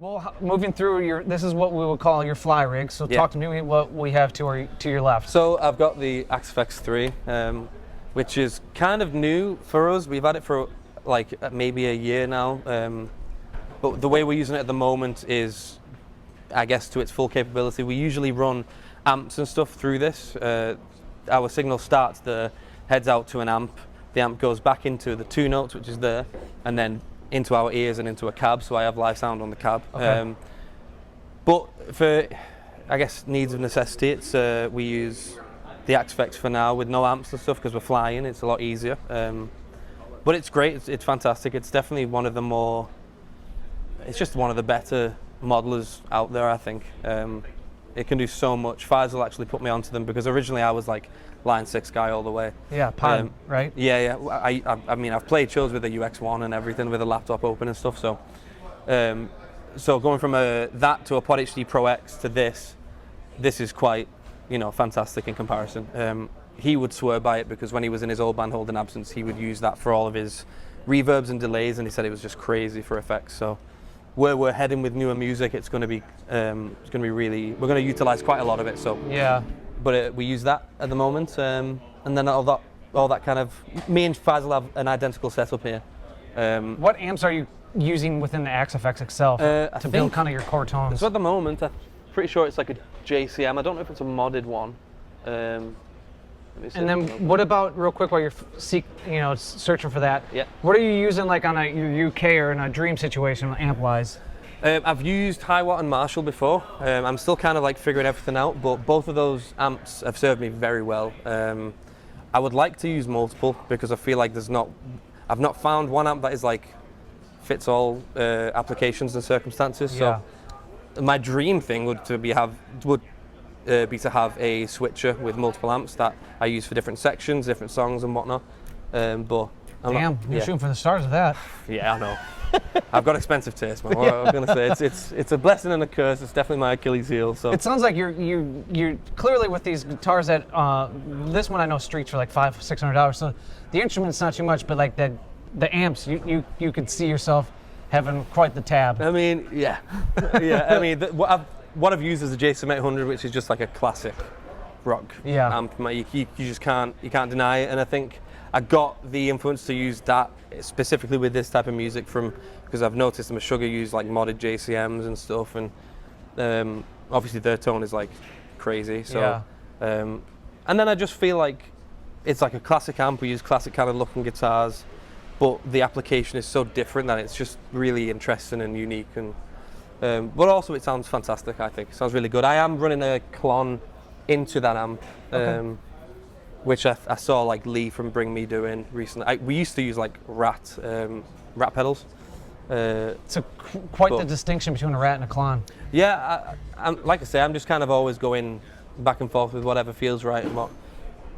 Well, moving through this is what we would call your fly rig. So talk to me what we have to your left. So I've got the Axe-Fx 3, which is kind of new for us. We've had it for like maybe a year now. But the way we're using it at the moment is, I guess, to its full capability. We usually run amps and stuff through this. Our signal starts there, heads out to an amp. The amp goes back into the 2 notes, which is there, and then into our ears and into a cab, so I have live sound on the cab. Okay. But for, I guess, needs of necessity, it's we use the Axe-Fx for now with no amps and stuff because we're flying. It's a lot easier. But it's great. It's fantastic. It's definitely one of the more. It's just one of the better modelers out there, I think. It can do so much. Feisal actually put me onto them because originally I was like Line 6 guy all the way. Yeah, pod, right? Yeah. I mean, I've played shows with the UX1 and everything with a laptop open and stuff. So, so going from that to a Pod HD Pro X to this is quite, fantastic in comparison. He would swear by it because when he was in his old band Holding Absence, he would use that for all of his reverbs and delays, and he said it was just crazy for effects. So, where we're heading with newer music, it's going to be really. We're going to utilize quite a lot of it. So yeah. But we use that at the moment, and then all that kind of. Me and Feisal have an identical setup here. What amps are you using within the Axe-Fx itself to build kind of your core tones? So at the moment, I'm pretty sure it's like a JCM. I don't know if it's a modded one. And then what about, real quick, while you're searching for that? Yeah. What are you using like on your UK or in a Dream situation amp-wise? I've used Hiwatt and Marshall before. I'm still kind of like figuring everything out, but both of those amps have served me very well. I would like to use multiple because I feel like I've not found one amp that is like fits all applications and circumstances. Yeah. So my dream thing would be to have a switcher with multiple amps that I use for different sections, different songs and whatnot. But you're shooting for the stars with that. Yeah, I know. I've got expensive taste, man. What I was gonna say, it's a blessing and a curse. It's definitely my Achilles heel. So it sounds like you're clearly with these guitars that this one I know streets for like $500-600. So the instrument's not too much, but like the amps, you could see yourself having quite the tab. I mean, yeah. I mean, what I've used is the JSM 800, which is just like a classic rock amp. You just can't deny it, and I think I got the influence to use that specifically with this type of music because I've noticed the Meshuggah use like modded JCMs and stuff, and obviously their tone is like crazy. So, and then I just feel like it's like a classic amp. We use classic kind of looking guitars, but the application is so different that it's just really interesting and unique. And but also it sounds fantastic. I think it sounds really good. I am running a Klon into that amp. Okay. Which I saw like Lee from Bring Me doing recently. We used to use like rat pedals. It's quite the distinction between a rat and a Klon. Yeah, I'm like I say, I'm just kind of always going back and forth with whatever feels right and what,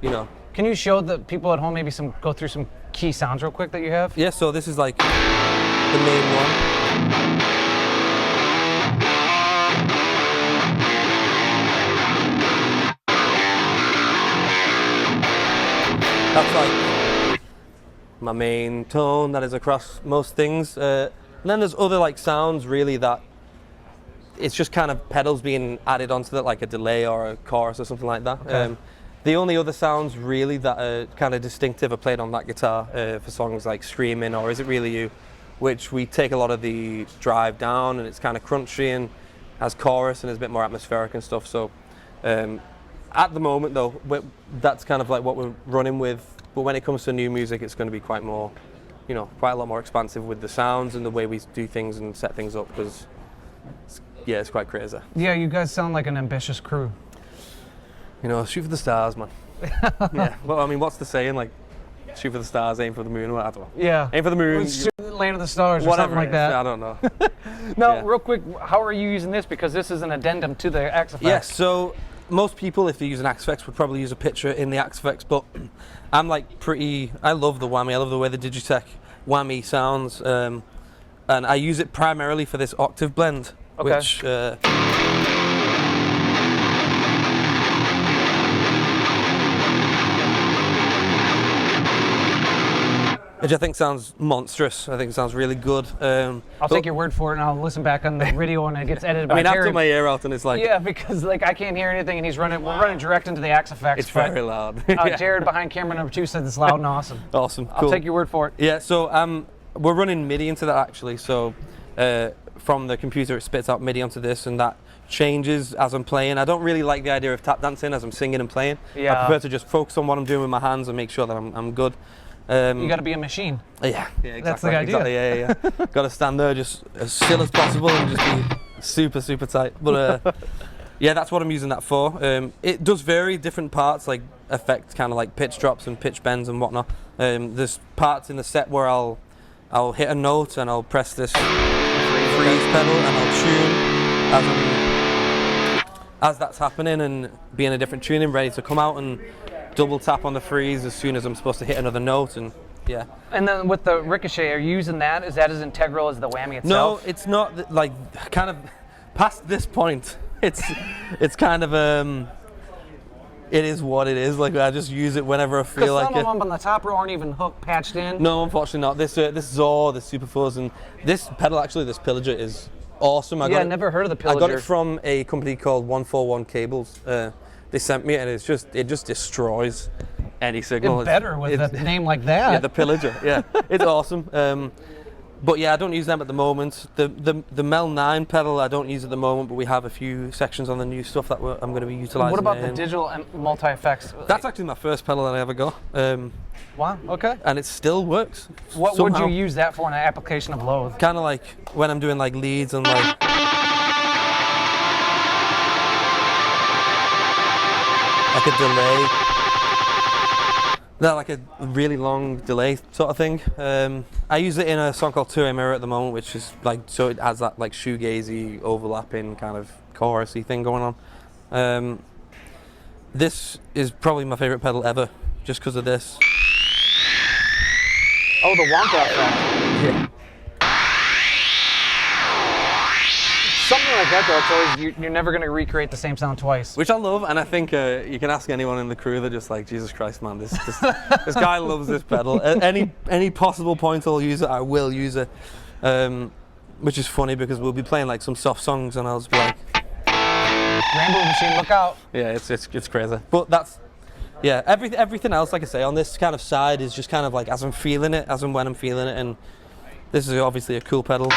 Can you show the people at home maybe go through some key sounds real quick that you have? Yeah, so this is like the main one. That's like my main tone that is across most things. And then there's other like sounds really that it's just kind of pedals being added onto that, like a delay or a chorus or something like that. Okay. The only other sounds really that are kind of distinctive are played on that guitar for songs like Screaming or Is It Really You, which we take a lot of the drive down and it's kind of crunchy and has chorus and is a bit more atmospheric and stuff. So at the moment though, that's kind of like what we're running with. But when it comes to new music, it's going to be quite a lot more expansive with the sounds and the way we do things and set things up because, it's quite crazy. Yeah, you guys sound like an ambitious crew. Shoot for the stars, man. Yeah. Well, I mean, what's the saying? Like, shoot for the stars, aim for the moon. I don't know. Yeah. Aim for the moon. Land of the stars or whatever something like that. I don't know. Now, real quick, how are you using this? Because this is an addendum to the Axe-Fx. Yes, so most people, if they use an Axe-Fx, would probably use a picture in the Axe-Fx, but I'm like I love the Whammy. I love the way the Digitech Whammy sounds, and I use it primarily for this octave blend, which which I think sounds monstrous. I think it sounds really good. I'll take your word for it, and I'll listen back on the video when it gets edited by I mean, Terry. I've got my ear out, and it's like... Yeah, because like I can't hear anything, and we're running direct into the Axe Effects. It's very loud. Jared behind camera number 2 said it's loud and awesome. Awesome, cool. I'll take your word for it. Yeah, so we're running MIDI into that, actually. So from the computer, it spits out MIDI onto this, and that changes as I'm playing. I don't really like the idea of tap dancing as I'm singing and playing. Yeah. I prefer to just focus on what I'm doing with my hands and make sure that I'm good. You got to be a machine. Yeah, exactly. That's the idea. Exactly, yeah. Got to stand there just as still as possible and just be super, super tight. But yeah, that's what I'm using that for. It does vary, different parts like affect kind of like pitch drops and pitch bends and whatnot. There's parts in the set where I'll hit a note and I'll press this freeze pedal and I'll tune as that's happening and be in a different tuning, ready to come out and double tap on the freeze as soon as I'm supposed to hit another note, and yeah. And then with the ricochet, are you using that? Is that as integral as the whammy itself? No, it's not. Like kind of past this point, it's kind of it is what it is. Like I just use it whenever I feel like it. Some of them on the top row aren't even hooked, patched in. No, unfortunately not. This Zor, the Super Fuzz, and this pedal actually, this pillager is awesome. I never heard of the pillager. I got it from a company called 141 Cables. They sent me, and it just destroys any signal. It's better with a name like that. Yeah, the pillager. Yeah, it's awesome. But yeah, I don't use them at the moment. The Mel 9 pedal I don't use at the moment, but we have a few sections on the new stuff that I'm going to be utilising. What about the digital and multi-effects? That's actually my first pedal that I ever got. Wow, okay. And it still works. What would you use that for in an application of Loathe? Kind of like when I'm doing like leads and like... like a delay. Like a really long delay sort of thing. I use it in a song called Tour Mirror at the moment, which is like, so it has that like shoegazy overlapping kind of chorusy thing going on. This is probably my favourite pedal ever, just because of this. Oh, the Wonka effect. Yeah. Something like that, though, it's always, you're never going to recreate the same sound twice. Which I love, and I think you can ask anyone in the crew, they're just like, Jesus Christ, man, this guy loves this pedal. At any possible point I'll use it, I will use it. Which is funny because we'll be playing like some soft songs and I'll just be like... Rainbow Machine, look out. Yeah, it's crazy. But that's, yeah, everything else, like I say, on this kind of side is just kind of like as I'm feeling it, as and when I'm feeling it, and this is obviously a cool pedal.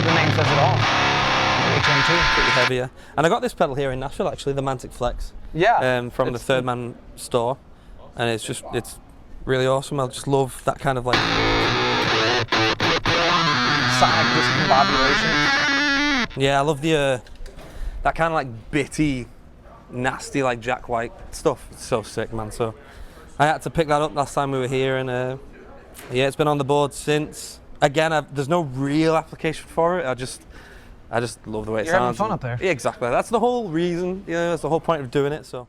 The name says it all. HM2. Pretty heavy, yeah. And I got this pedal here in Nashville, actually, the Mantic Flex. Yeah. From the Third Man store, and it's really awesome. I just love that kind of like sonic discombobulation. Yeah, I love the that kind of like bitty, nasty like Jack White stuff. It's so sick, man. So I had to pick that up last time we were here, and yeah, it's been on the board since. Again, there's no real application for it. I just love the way it sounds. You're having fun up there. Yeah, exactly. That's the whole reason. You know, that's the whole point of doing it. So.